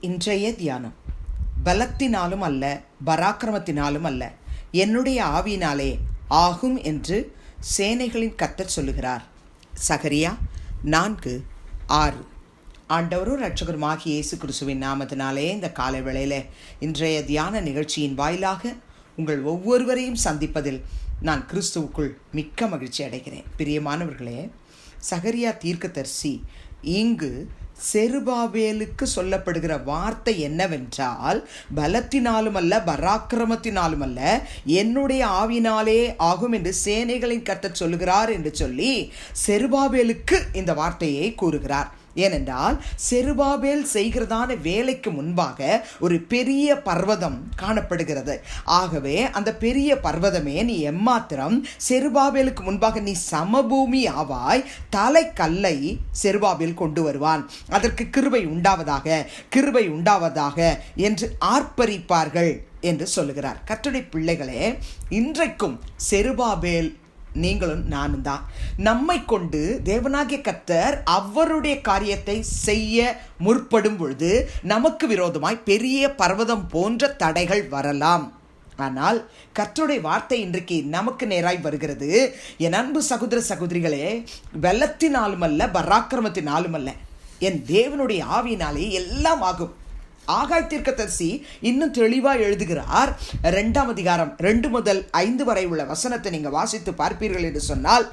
இன்றைய தியானம். பலத்தினாலும் அல்ல, பராக்கிரமத்தினாலும் அல்ல, என்னுடைய ஆவியினாலே ஆகும் என்று சேனைகளின் கர்த்தர் சொல்லுகிறார். சகரியா 4:6. ஆண்டவரும் இரட்சகருமாகிய இயேசு கிறிஸ்துவின் நாமத்தினாலே இந்த காலை வேளையில இன்றைய தியான நிகழ்ச்சியின் வாயிலாக உங்கள் ஒவ்வொருவரையும் சந்திப்பதில் நான் கிறிஸ்துவுக்குள் மிக்க மகிழ்ச்சி அடைகிறேன். பிரியமானவர்களே, சகரியா தீர்க்கதரிசி இங்கு செருபாபேலுக்கு சொல்லப்படுகிற வார்த்தை என்னவென்றால், பலத்தினாலும் அல்ல, பராக்கிரமத்தினாலும் அல்ல, என்னுடைய ஆவினாலே ஆகும் என்று சேனைகளின் கர்த்தர் சொல்லுகிறார் என்று சொல்லி செருபாபேலுக்கு இந்த வார்த்தையை கூறுகிறார். ஏனென்றால் செருபாபேல் செய்கிறதான வேலைக்கு முன்பாக ஒரு பெரிய பர்வதம் காணப்படுகிறது. ஆகவே அந்த பெரிய பர்வதமே, நீ எம்மாத்திரம் செருபாபேலுக்கு முன்பாக நீ சமபூமி ஆவாய், தலைக்கல்லை செருபாபேல் கொண்டு வருவான், அதற்கு கிருபை உண்டாவதாக, கிருபை உண்டாவதாக என்று ஆர்ப்பரிப்பார்கள் என்று சொல்லுகிறார். கர்த்தருடைய பிள்ளைகளே, இன்றைக்கும் செருபாபேல் நீங்களும் நானும் தான். நம்மை கொண்டு தேவனாகிய கர்த்தர் அவருடைய காரியத்தை செய்ய முற்படும் பொழுது நமக்கு விரோதமாய் பெரிய பர்வதம் போன்ற தடைகள் வரலாம். ஆனால் கர்த்தருடைய வார்த்தை இன்றைக்கு நமக்கு நேராய் வருகிறது. என் அன்பு சகோதர சகோதரிகளே, பலத்தினாலும் அல்ல, பராக்கிரமத்தினாலும் அல்ல, என் தேவனுடைய ஆவியினாலே எல்லாம் ஆகும். ஆகாய் தீர்க்கதரிசி இன்னும் தெளிவாக எழுதுகிறார். 2ஆம் அதிகாரம் 2 முதல் 5 வரை உள்ள வசனத்தை நீங்கள் வாசித்து பார்ப்பீர்கள் என்று சொன்னால்,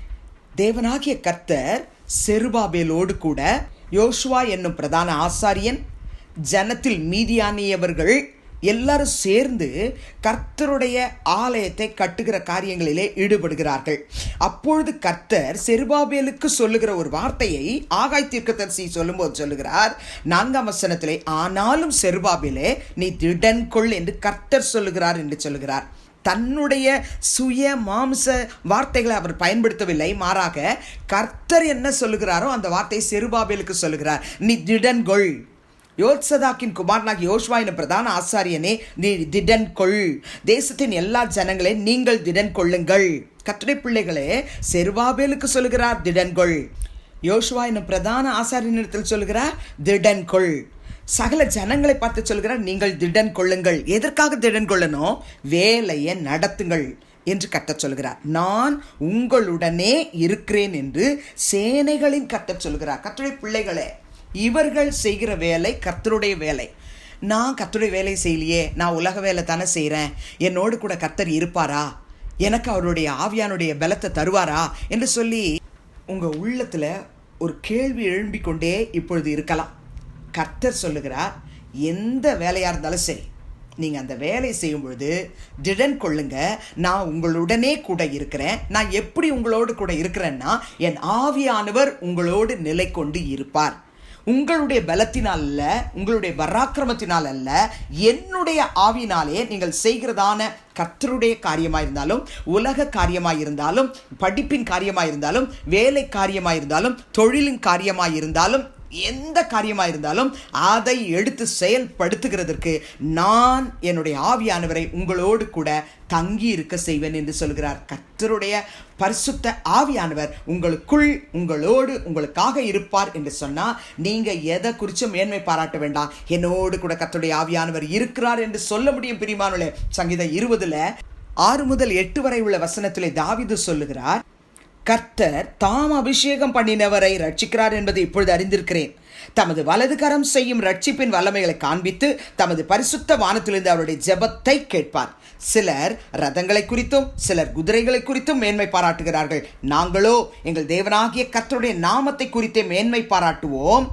தேவனாகிய கர்த்தர் செருபாபேலோடு கூட யோசுவா என்னும் பிரதான ஆசாரியன், ஜனத்தில் மீதியானியவர்கள் எல்லாரும் சேர்ந்து கர்த்தருடைய ஆலயத்தை கட்டுகிற காரியங்களிலே ஈடுபடுகிறார்கள். அப்பொழுது கர்த்தர் செருபாபேலுக்கு சொல்லுகிற ஒரு வார்த்தையை ஆகாய் தீர்க்கதரிசி சொல்லும்போது சொல்லுகிறார். 4ஆம் வசனத்திலே, ஆனாலும் செருபாபேலே நீ திடன் கொள் என்று கர்த்தர் சொல்லுகிறார் என்று சொல்லுகிறார். தன்னுடைய சுய மாம்ச வார்த்தைகளை அவர் பயன்படுத்தவில்லை, மாறாக கர்த்தர் என்ன சொல்லுகிறாரோ அந்த வார்த்தையை செருபாபேலுக்கு சொல்லுகிறார். நீ திடன் கொள், யோத்சதாக்கின் குமாரனாகி யோசுவா என்ற பிரதான ஆசாரியனே நீ திடன் கொள், தேசத்தின் எல்லா ஜனங்களே நீங்கள் திடன் கொள்ளுங்கள். கர்த்தருடைய பிள்ளைகளே, செருபாபேலுக்கு சொல்லுகிறார் திடன் கொள், யோசுவா என்னும் பிரதான ஆசாரியனிடத்தில் சொல்லுகிறார் திடன் கொள், சகல ஜனங்களை பார்த்து சொல்கிறார் நீங்கள் திடன் கொள்ளுங்கள். எதற்காக திடன் கொள்ளணும்? வேலையை நடத்துங்கள் என்று கர்த்தர் சொல்கிறார். நான் உங்களுடனே இருக்கிறேன் என்று சேனைகளின் கர்த்தர் சொல்கிறார். கர்த்தருடைய பிள்ளைகளே, இவர்கள் செய்கிற வேலை கர்த்தருடைய வேலை. நான் கர்த்தருடைய வேலை செய்யலையே, நான் உலக வேலை தானே செய்கிறேன், என்னோடு கூட கர்த்தர் இருப்பாரா, எனக்கு அவருடைய ஆவியானுடைய பலத்தை தருவாரா என்று சொல்லி உங்கள் உள்ளத்தில் ஒரு கேள்வி எழும்பிக்கொண்டே இப்பொழுது இருக்கலாம். கர்த்தர் சொல்லுகிறார், எந்த வேலையாக இருந்தாலும் சரி, நீங்கள் அந்த வேலை செய்யும் பொழுது திடன் கொள்ளுங்க, நான் உங்களுடனே கூட இருக்கிறேன். நான் எப்படி உங்களோடு கூட இருக்கிறேன்னா, என் ஆவியானவர் உங்களோடு நிலை கொண்டு இருப்பார். உங்களுடைய பலத்தினால் அல்ல, உங்களுடைய பராக்கிரமத்தினால் அல்ல, என்னுடைய ஆவியினாலே நீங்கள் செய்கிறதான கர்த்தருடைய காரியமாயிருந்தாலும், உலக காரியமாயிருந்தாலும், படிப்பின் காரியமாயிருந்தாலும், வேலை காரியமாயிருந்தாலும், தொழிலின் காரியமாயிருந்தாலும், எந்த காரியமாக இருந்தாலும் அதை எடுத்து செயல்படுத்துகிறதற்கு நான் என்னுடைய ஆவியானவரை உங்களோடு கூட தங்கி இருக்க செய்வேன் என்று சொல்கிறார். கர்த்தருடைய பரிசுத்த ஆவியானவர் உங்களுக்குள், உங்களோடு, உங்களுக்காக இருப்பார் என்று சொன்னால் நீங்கள் எதை குறித்தும் மேன்மை பாராட்ட வேண்டாம். என்னோடு கூட கர்த்தருடைய ஆவியானவர் இருக்கிறார் என்று சொல்ல முடியும். பிரியமானவர்களே, சங்கீதம் 20 6 முதல் 8 வரை உள்ள வசனத்திலே தாவீது சொல்லுகிறார், கர்த்தர் தாம் அபிஷேகம் பண்ணினவரை ரட்சிக்கிறார் என்பதை இப்பொழுது அறிந்திருக்கிறேன். தமது வலது கரம் செய்யும் ரட்சிப்பின் வல்லமைகளை காண்பித்து தமது பரிசுத்த வானத்திலிருந்து அவருடைய ஜெபத்தை கேட்பார். சிலர் ரதங்களை குறித்தும் சிலர் குதிரைகளை குறித்தும் மேன்மை பாராட்டுகிறார்கள். நாங்களோ எங்கள் தேவனாகிய கர்த்தருடைய நாமத்தை குறித்தே மேன்மை பாராட்டுவோம்.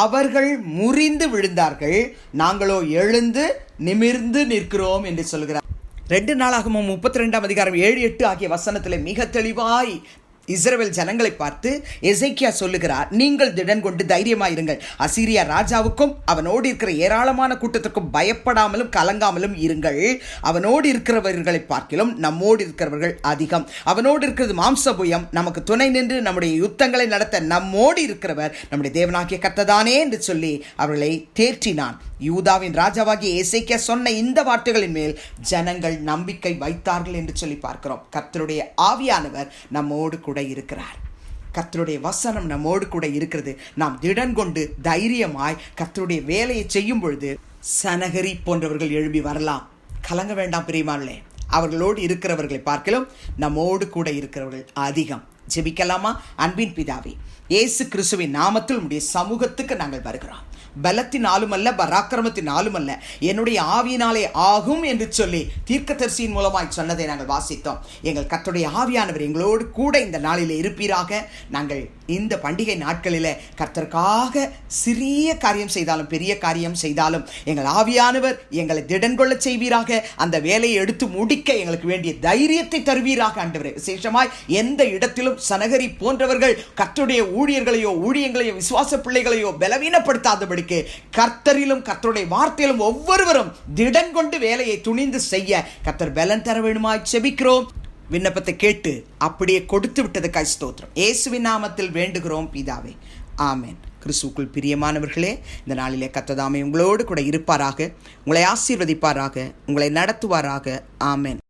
அவர்கள் முறிந்து விழுந்தார்கள், நாங்களோ எழுந்து நிமிர்ந்து நிற்கிறோம் என்று சொல்கிறார். 2 நாளாகமம் 32ஆம் அதிகாரம் 7, 8 ஆகிய வசனத்தில் மிக தெளிவாய் இஸ்ரவேல் ஜனங்களை பார்த்து எசேக்கியா சொல்லுகிறார், நீங்கள் திடன் கொண்டு தைரியமாயிருங்கள், அசீரியா ராஜாவுக்கும் அவனோடு இருக்கிற ஏராளமான கூட்டத்திற்கும் பயப்படாமலும் கலங்காமலும் இருங்கள். அவனோடு இருக்கிறவர்களை பார்க்கிலும் நம்மோடு இருக்கிறவர்கள் அதிகம். அவனோடு இருக்கிறது மாம்சபுயம், நமக்கு துணை நின்று நம்முடைய யுத்தங்களை நடத்த நம்மோடு இருக்கிறவர் நம்முடைய தேவனாகிய கர்த்தர்தானே என்று சொல்லி அவர்களை தேற்றினான். யூதாவின் ராஜாவாகிய எசேக்கியா சொன்ன இந்த வார்த்தைகளின் மேல் ஜனங்கள் நம்பிக்கை வைத்தார்கள் என்று சொல்லி பார்க்கிறோம். கர்த்தருடைய ஆவியானவர் நம்மோடு கூட இருக்கிறார். கர்த்தருடைய வசனம் நம்மோடு கூட இருக்கிறது. நாம் திடன் கொண்டு தைரியமாய் கர்த்தருடைய வேலையை செய்யும் பொழுது சனகரி போன்றவர்கள் எழும்பி வரலாம். கலங்க வேண்டாம் பிரியமானவர்களே. அவர்களோடு இருக்கிறவர்களை பார்க்கலாம் நம்மோடு கூட இருக்கிறவர்கள் அதிகம். ஜெபிக்கலாமா? அன்பின் பிதாவே, இயேசு கிறிஸ்துவின் நாமத்தில் உம்முடைய சமூகத்துக்கு நாங்கள் வருகிறோம். பலத்தினாலும் அல்ல, பராக்கிரமத்தினாலும் அல்ல, என்னுடைய ஆவியினாலே ஆகும் என்று சொல்லி தீர்க்கதரிசியின் மூலமாய் சொன்னதை நாங்கள் வாசித்தோம். எங்கள் கர்த்தருடைய ஆவியானவர் எங்களோடு கூட இந்த நாளிலே இருப்பீராக. நாங்கள் இந்த பண்டிகை நாட்களில் கர்த்தருக்காக சிறிய காரியம் செய்தாலும் பெரிய காரியம் செய்தாலும் எங்கள் ஆவியானவர் எங்களை திடன் கொள்ள செய்வீராக. அந்த வேலையை எடுத்து முடிக்க எங்களுக்கு வேண்டிய தைரியத்தை தருவீராக ஆண்டவரே. விசேஷமாய் எந்த இடத்திலும் சனகரி போன்றவர்கள் கர்த்தருடைய ஊழியங்களையோ விசுவாச பிள்ளைகளையோ பலவீனப்படுத்தாதபடிக்கு கர்த்தரிலும் கர்த்தருடைய வார்த்தையிலும் ஒவ்வொருவரும் திடன் கொண்டு வேலையை துணிந்து செய்ய கர்த்தர் பலன் தர வேண்டுமாய் செபிக்கிறோம். விண்ணப்பத்தை கேட்டு அப்படியே கொடுத்து விட்டதுக்காய் ஸ்தோத்திரம். இயேசுவின் நாமத்தில் வேண்டுகிறோம் பிதாவே, ஆமென். கிறிஸ்துவுக்குள் பிரியமானவர்களே, இந்த நாளிலே கர்த்தர் தாமே உங்களோடு கூட இருப்பாராக, உங்களை ஆசீர்வதிப்பாராக, உங்களை நடத்துவாராக. ஆமென்.